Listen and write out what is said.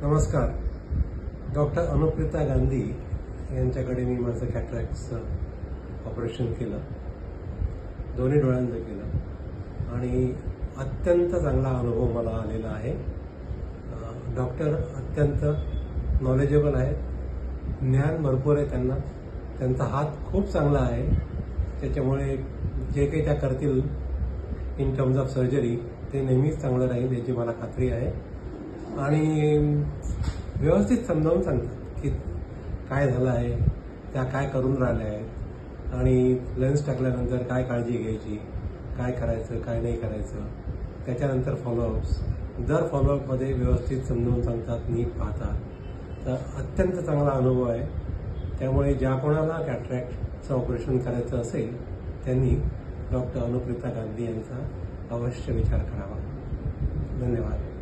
नमस्कार. डॉक्टर अनुप्रिता गांधी यांच्याकडे मी माझं कॅटरॅक्टचं ऑपरेशन केलं, दोन्ही डोळ्यांचं केलं आणि अत्यंत चांगला अनुभव मला आलेला आहे. डॉक्टर अत्यंत नॉलेजेबल आहेत, ज्ञान भरपूर आहे त्यांना, त्यांचा हात खूप चांगला आहे. त्याच्यामुळे जे काही त्या करतील इन टर्म्स ऑफ सर्जरी ते नेहमीच चांगलं राहील याची मला खात्री आहे. आणि व्यवस्थित समजावून सांगतात की काय झालं आहे, त्या काय करून राहिल्या आहेत आणि लेन्स टाकल्यानंतर काय काळजी घ्यायची, काय करायचं काय नाही करायचं, त्याच्यानंतर फॉलोअप्स. दर फॉलोअपमध्ये व्यवस्थित समजावून सांगतात, नीट पाहतात. तर अत्यंत चांगला अनुभव आहे. त्यामुळे ज्या कोणाला कॅटरॅक्टचं ऑपरेशन करायचं असेल त्यांनी डॉक्टर अनुप्रिता गांधी यांचा अवश्य विचार करावा. धन्यवाद.